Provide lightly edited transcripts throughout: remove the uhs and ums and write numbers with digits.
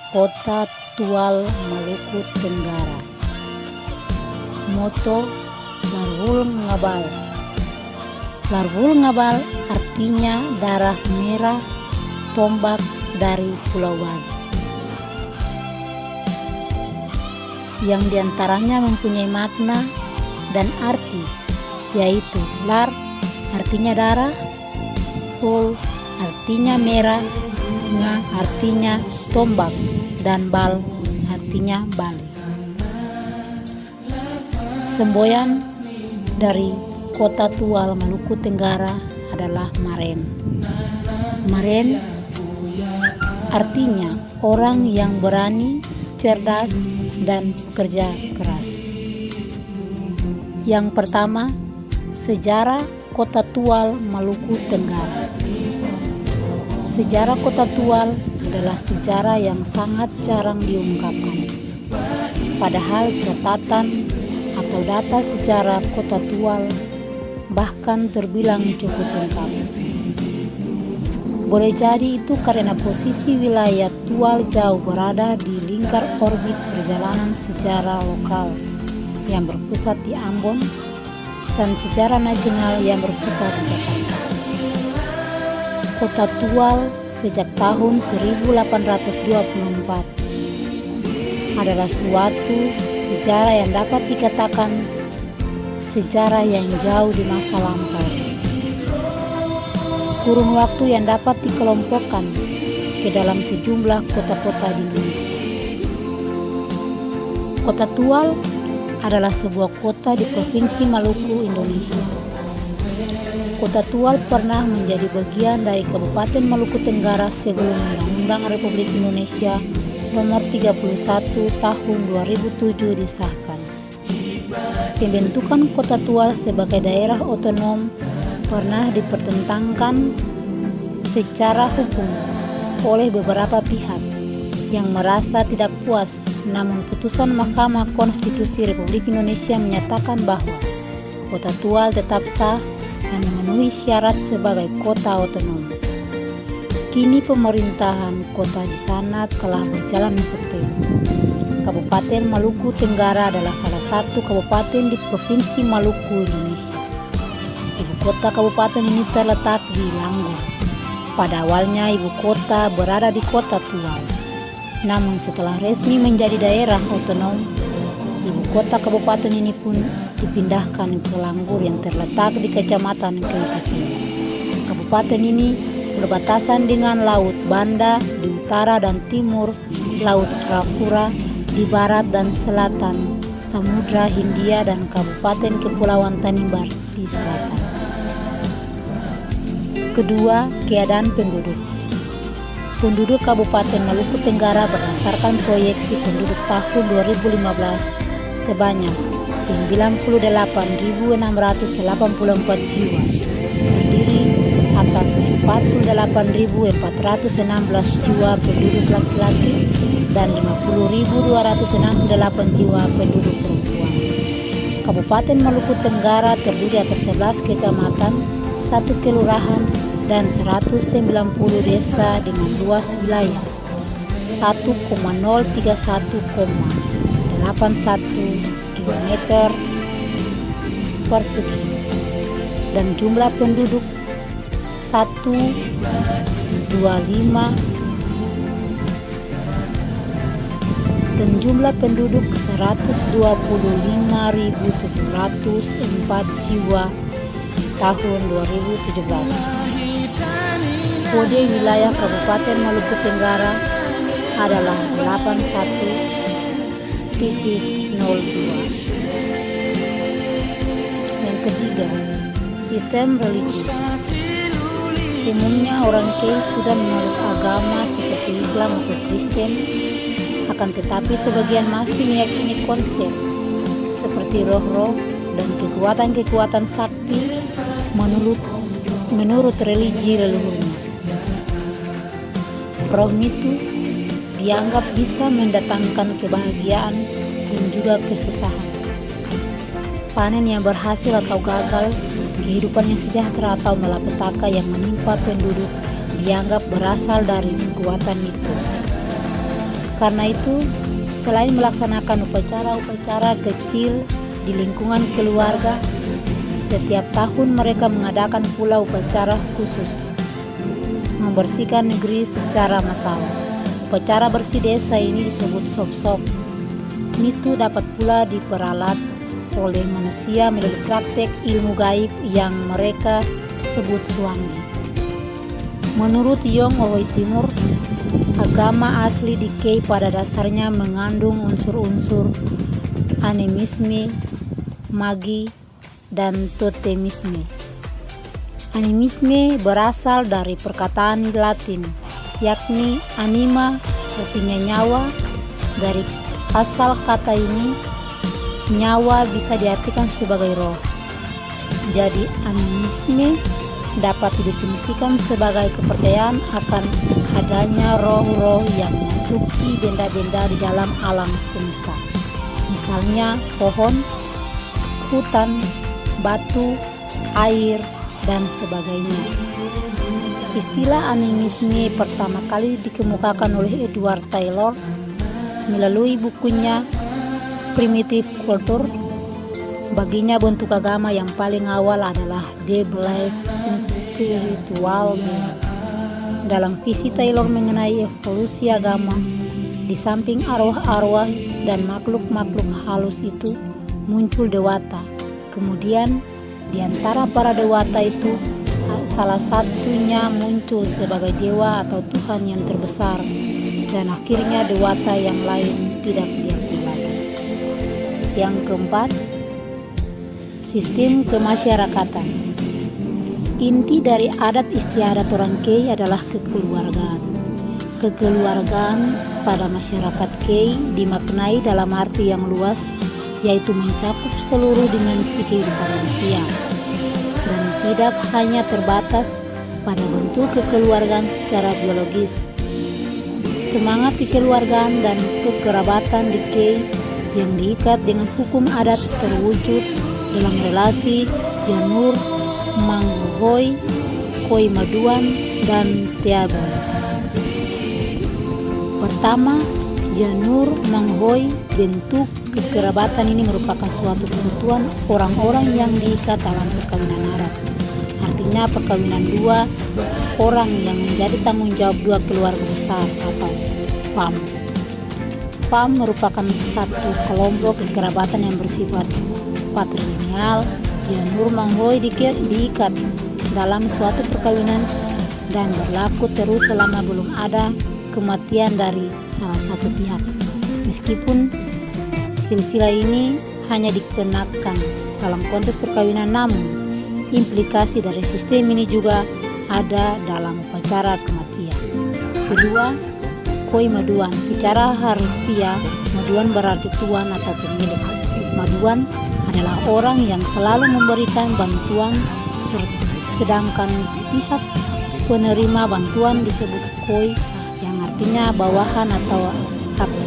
Kota Tual, Maluku Tenggara. Moto Larvul Ngabal. Larvul Ngabal artinya darah merah tombak dari Pulau Bali, yang diantaranya mempunyai makna dan arti, yaitu lar artinya darah, vul artinya merah, nga artinya tombak, dan bal artinya Bali. Semboyan dari Kota Tual, Maluku Tenggara adalah Maren. Maren artinya orang yang berani, cerdas, dan bekerja keras. Yang pertama, sejarah Kota Tual, Maluku Tenggara. Sejarah Kota Tual adalah sejarah yang sangat jarang diungkapkan. Padahal catatan atau data sejarah Kota Tual bahkan terbilang cukup lengkap. Boleh jadi itu karena posisi wilayah Tual jauh berada di lingkar orbit perjalanan sejarah lokal yang berpusat di Ambon dan sejarah nasional yang berpusat di Jakarta. Kota Tual sejak tahun 1824 adalah suatu sejarah yang dapat dikatakan sejarah yang jauh di masa lampau. Kurun waktu yang dapat dikelompokkan ke dalam sejumlah kota-kota di Indonesia. Kota Tual adalah sebuah kota di Provinsi Maluku, Indonesia. Kota Tual pernah menjadi bagian dari Kabupaten Maluku Tenggara sebelum Undang-Undang Republik Indonesia Nomor 31 Tahun 2007 disahkan. Pembentukan Kota Tual sebagai daerah otonom pernah dipertentangkan secara hukum oleh beberapa pihak yang merasa tidak puas, namun putusan Mahkamah Konstitusi Republik Indonesia menyatakan bahwa Kota Tual tetap sah dan memenuhi syarat sebagai kota otonom. Kini pemerintahan kota di sana telah berjalan efektif. Kabupaten Maluku Tenggara adalah salah satu kabupaten di Provinsi Maluku, Indonesia. Ibu kota kabupaten ini terletak di Langgur. Pada awalnya ibu kota berada di Kota Tual. Namun setelah resmi menjadi daerah otonom, ibu kota kabupaten ini pun dipindahkan ke Langgur yang terletak di Kecamatan Kei Kecil. Kabupaten ini berbatasan dengan Laut Banda di utara dan timur, Laut Arafura di barat dan selatan, Samudra Hindia dan Kabupaten Kepulauan Tanimbar di selatan. Kedua, keadaan penduduk. Penduduk Kabupaten Maluku Tenggara berdasarkan proyeksi penduduk tahun 2015 sebanyak 98.684 jiwa, terdiri atas 48.416 jiwa penduduk laki-laki dan 50.268 jiwa penduduk perempuan. Kabupaten Maluku Tenggara terdiri atas 11 kecamatan, 1 kelurahan, dan 190 desa dengan luas wilayah 1,031,81 km persegi dan jumlah penduduk 125.704 jiwa tahun 2017. Kode wilayah Kabupaten Maluku Tenggara adalah 81.02. Yang ketiga, sistem religi. Umumnya orang Kei sudah menurut agama seperti Islam atau Kristen, akan tetapi sebagian masih meyakini konsep seperti roh-roh dan kekuatan-kekuatan sakti menurut religi leluhurnya. Roh itu dianggap bisa mendatangkan kebahagiaan dan juga kesusahan. Panen yang berhasil atau gagal, kehidupan yang sejahtera atau malapetaka yang menimpa penduduk dianggap berasal dari kekuatan itu. Karena itu, selain melaksanakan upacara-upacara kecil di lingkungan keluarga, setiap tahun mereka mengadakan pula upacara khusus membersihkan negeri secara massal. Upacara bersih desa ini disebut sop-sop. Itu dapat pula diperalat oleh manusia melalui praktek ilmu gaib yang mereka sebut suanggi. Menurut Yong Ohoi Timur, agama asli di Kei pada dasarnya mengandung unsur-unsur animisme, magi, dan totemisme. Animisme berasal dari perkataan Latin, yakni anima, artinya nyawa. Dari asal kata ini, nyawa bisa diartikan sebagai roh. Jadi animisme dapat didefinisikan sebagai kepercayaan akan adanya roh-roh yang memasuki benda-benda di dalam alam semesta. Misalnya pohon, hutan, batu, air, dan sebagainya. Istilah animisme pertama kali dikemukakan oleh Edward Taylor melalui bukunya Primitive Culture. Baginya bentuk agama yang paling awal adalah the belief in spiritual being. Dalam visi Taylor mengenai evolusi agama, di samping arwah-arwah dan makhluk-makhluk halus itu muncul dewata. Kemudian di antara para dewata itu salah satunya muncul sebagai dewa atau Tuhan yang terbesar, dan akhirnya dewata yang lain tidak diakui lagi. Yang keempat, sistem kemasyarakatan. Inti dari adat istiadat orang Kei adalah kekeluargaan. Kekeluargaan pada masyarakat Kei dimaknai dalam arti yang luas, yaitu mencakup seluruh dimensi kehidupan manusia dan tidak hanya terbatas pada bentuk kekeluargaan secara biologis. Semangat kekeluargaan dan kekerabatan di Kei yang diikat dengan hukum adat terwujud dalam relasi Janur, Manghohoi, Koi Maduan, dan Teabal. Pertama, Janur Manghohoi. Bentuk kekerabatan ini merupakan suatu kesatuan orang-orang yang diikat dalam perkawinan adat. Artinya perkawinan dua orang yang menjadi tanggung jawab dua keluarga besar atau fam. Fam merupakan satu kelompok kekerabatan yang bersifat patrilineal. Janur Manghohoi diikat dalam suatu perkawinan dan berlaku terus selama belum ada kematian dari salah satu pihak. Meskipun silsilah ini hanya dikenakan dalam konteks perkawinan, namun implikasi dari sistem ini juga ada dalam upacara kematian. Kedua, Koi Maduan. Secara harfiah, Maduan berarti tuan atau pemilik. Maduan adalah orang yang selalu memberikan bantuan, sedangkan pihak penerima bantuan disebut Koi, yang artinya bawahan atau abdi.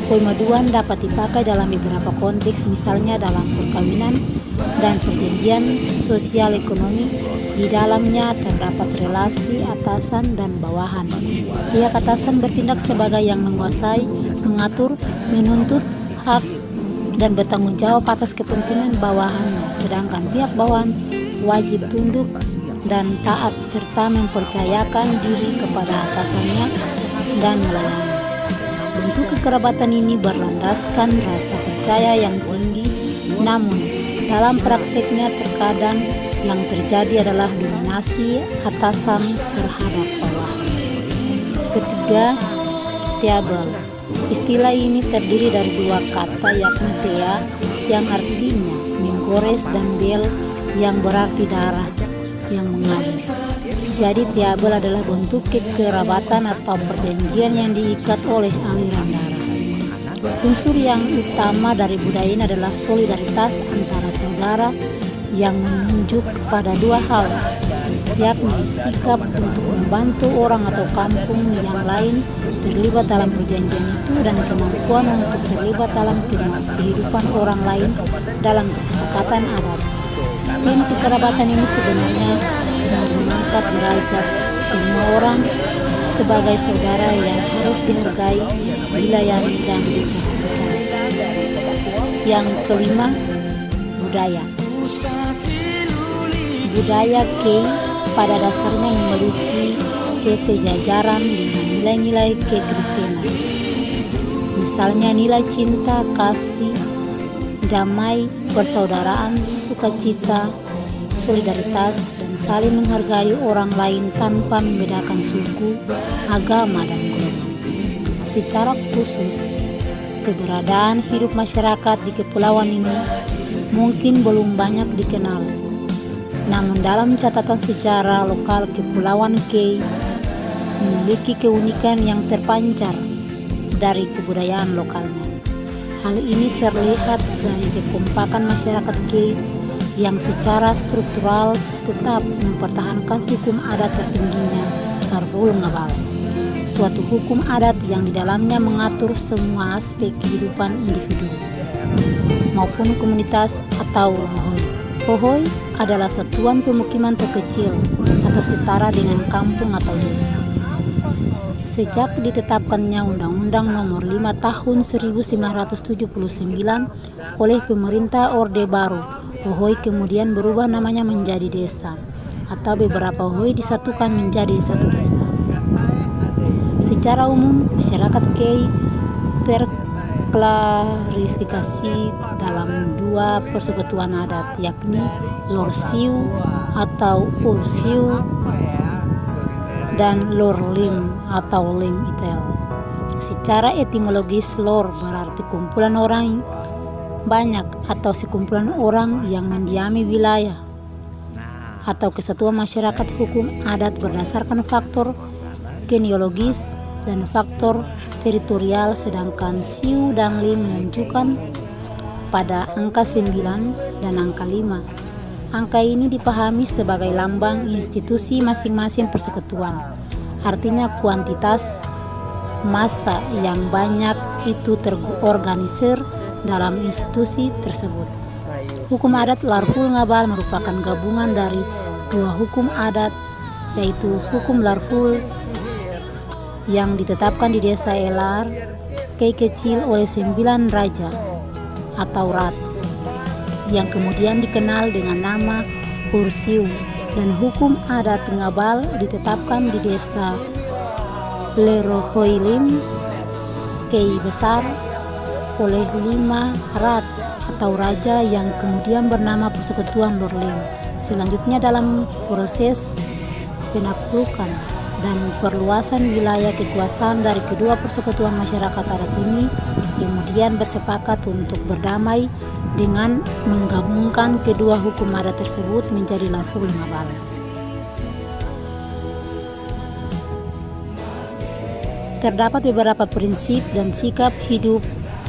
Koi Maduan dapat dipakai dalam beberapa konteks, misalnya dalam perkawinan dan perjanjian sosial ekonomi. Di dalamnya terdapat relasi atasan dan bawahan. Pihak atasan bertindak sebagai yang menguasai, mengatur, menuntut hak, dan bertanggung jawab atas kepentingan bawahannya, sedangkan pihak bawahan wajib tunduk dan taat serta mempercayakan diri kepada atasannya dan melayani. Bentuk kekerabatan ini berlandaskan rasa percaya yang tinggi, namun dalam prakteknya terkadang yang terjadi adalah dominasi atasan terhadap bawahan. Ketiga, Teabal. Istilah ini terdiri dari dua kata, yakni Tea yang artinya menggores dan Bel yang berarti darah yang mengalir. Jadi Teabal adalah bentuk kekerabatan atau perjanjian yang diikat oleh aliran darah. Unsur yang utama dari budaya ini adalah solidaritas antara saudara yang menunjuk kepada dua hal, yakni sikap untuk membantu orang atau kampung yang lain terlibat dalam perjanjian itu dan kemampuan untuk terlibat dalam kehidupan orang lain dalam kesepakatan adat. Sistem kekerabatan ini sebenarnya mengangkat derajat semua orang sebagai saudara yang harus dihargai, dilayani, dan diperhatikan. Yang kelima, budaya. Budaya Kei pada dasarnya memiliki kesejajaran dengan nilai-nilai kekristenan. Misalnya nilai cinta, kasih, damai, persaudaraan, sukacita, solidaritas, dan saling menghargai orang lain tanpa membedakan suku, agama, dan golongan. Secara khusus, keberadaan hidup masyarakat di kepulauan ini mungkin belum banyak dikenal. Namun dalam catatan sejarah lokal, Kepulauan Kei memiliki keunikan yang terpancar dari kebudayaan lokalnya. Hal ini terlihat dari kekompakan masyarakat Kei yang secara struktural tetap mempertahankan hukum adat tertingginya, Larhul Ngabal. Suatu hukum adat yang di dalamnya mengatur semua aspek kehidupan individu maupun komunitas atau hohoi. Hohoi adalah satuan pemukiman terkecil atau setara dengan kampung atau desa. Sejak ditetapkannya Undang-Undang Nomor 5 Tahun 1979 oleh pemerintah Orde Baru, Hohoi kemudian berubah namanya menjadi desa, atau beberapa Hohoi disatukan menjadi satu desa. Secara umum, masyarakat Kei terklarifikasi dalam dua persekutuan adat, yakni Lorsiu atau Ursiu dan Lorlim atau Lim Itel. Secara etimologis, Lor berarti kumpulan orang banyak atau sekumpulan orang yang mendiami wilayah atau kesatuan masyarakat. Hukum adat berdasarkan faktor genealogis dan faktor teritorial, sedangkan Siu dan Lim menunjukkan pada angka 9 dan angka 5. Angka ini dipahami sebagai lambang institusi masing-masing persekutuan. Artinya kuantitas massa yang banyak itu terorganisir dalam institusi tersebut. Hukum adat Larhul Ngabal merupakan gabungan dari dua hukum adat, yaitu hukum Larhul yang ditetapkan di desa Elar Kei kecil oleh 9 raja atau rat, yang kemudian dikenal dengan nama Ursiu, dan hukum adat Ngabal ditetapkan di desa Lerohoilim Kei besar oleh 5 rat atau raja yang kemudian bernama Persekutuan Lorlim. Selanjutnya dalam proses penaklukan dan perluasan wilayah kekuasaan dari kedua persekutuan masyarakat adat ini kemudian bersepakat untuk berdamai dengan menggabungkan kedua hukum adat tersebut menjadi Larhul Ngabal. Terdapat beberapa prinsip dan sikap hidup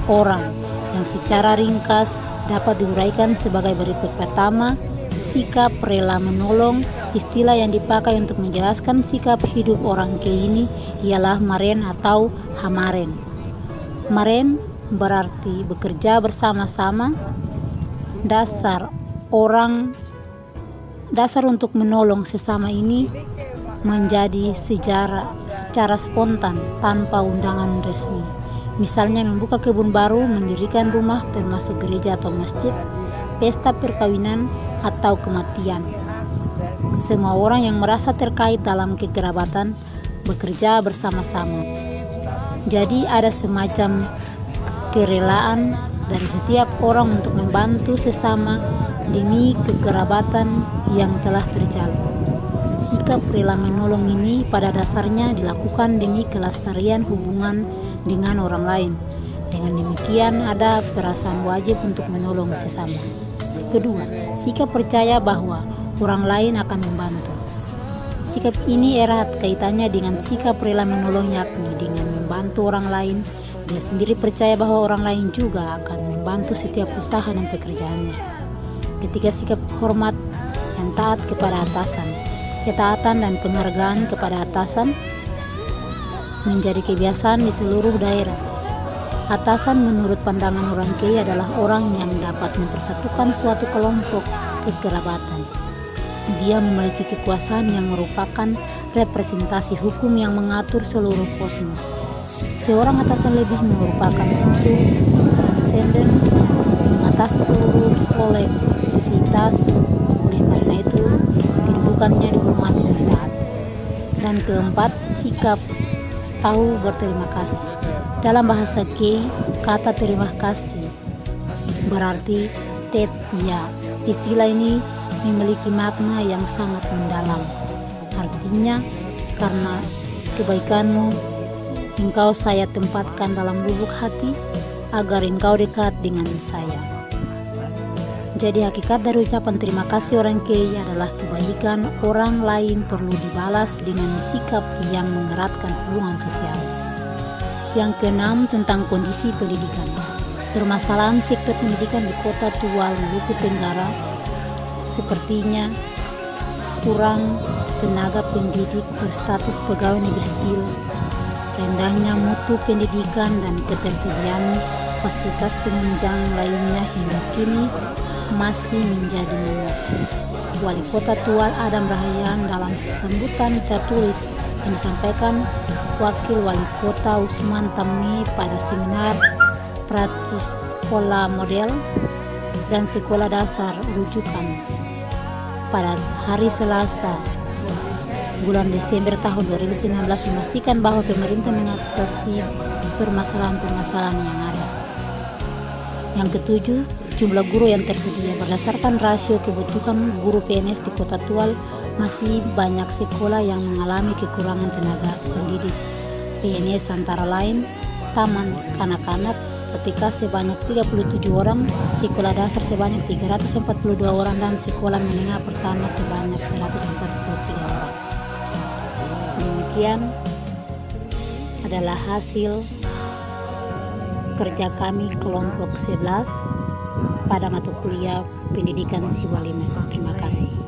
orang yang secara ringkas dapat diuraikan sebagai berikut. Pertama, sikap rela menolong. Istilah yang dipakai untuk menjelaskan sikap hidup orang Kei ini ialah maren atau hamaren. Maren berarti bekerja bersama-sama. Dasar untuk menolong sesama ini menjadi secara spontan tanpa undangan resmi. Misalnya membuka kebun baru, mendirikan rumah termasuk gereja atau masjid, pesta perkawinan atau kematian. Semua orang yang merasa terkait dalam kekerabatan bekerja bersama-sama. Jadi ada semacam kerelaan dari setiap orang untuk membantu sesama demi kekerabatan yang telah terjalin. Sikap rela menolong ini pada dasarnya dilakukan demi kelestarian hubungan dengan orang lain. Dengan demikian ada perasaan wajib untuk menolong sesama. Kedua, sikap percaya bahwa orang lain akan membantu. Sikap ini erat kaitannya dengan sikap rela menolong, yakni dengan membantu orang lain, dia sendiri percaya bahwa orang lain juga akan membantu setiap usaha dan pekerjaannya. Ketiga, sikap hormat yang taat kepada atasan. Ketaatan dan penghargaan kepada atasan menjadi kebiasaan di seluruh daerah. Atasan menurut pandangan orang Kei adalah orang yang dapat mempersatukan suatu kelompok kekerabatan. Dia memiliki kekuasaan yang merupakan representasi hukum yang mengatur seluruh kosmos. Seorang atasan lebih merupakan unsur transenden mengatasi seluruh kolektivitas. Oleh karena itu, kedudukannya dihormati dan ditaati. Dan keempat, sikap tahu berterima kasih. Dalam bahasa Kei, kata terima kasih berarti tet ya. Istilah ini memiliki makna yang sangat mendalam. Artinya, karena kebaikanmu, engkau saya tempatkan dalam lubuk hati agar engkau dekat dengan saya. Jadi hakikat dari ucapan terima kasih orang Kei adalah kebaikan orang lain perlu dibalas dengan sikap yang mengeratkan hubungan sosial. Yang keenam, tentang kondisi pendidikan. Permasalahan sektor pendidikan di Kota Tual, Maluku Tenggara sepertinya kurang tenaga pendidik berstatus pegawai negeri sipil, rendahnya mutu pendidikan dan ketersediaan fasilitas penunjang lainnya hingga kini masih menjadi momok. Wali Kota Tual Adam Rahayaan dalam sambutan tertulis yang disampaikan Wakil Wali Kota Usman Tammi pada seminar praktis sekolah model dan sekolah dasar rujukan pada hari Selasa bulan Desember tahun 2019 memastikan bahwa pemerintah mengatasi permasalahan-permasalahan yang ada. Yang ketujuh, jumlah guru yang tersedia. Berdasarkan rasio kebutuhan guru PNS di Kota Tual, masih banyak sekolah yang mengalami kekurangan tenaga pendidik PNS, antara lain taman kanak-kanak ketika sebanyak 37 orang, sekolah dasar sebanyak 342 orang, dan sekolah menengah pertama sebanyak 143 orang. Demikian adalah hasil kerja kami kelompok 11 pada mata kuliah pendidikan Siwa 5. Terima kasih.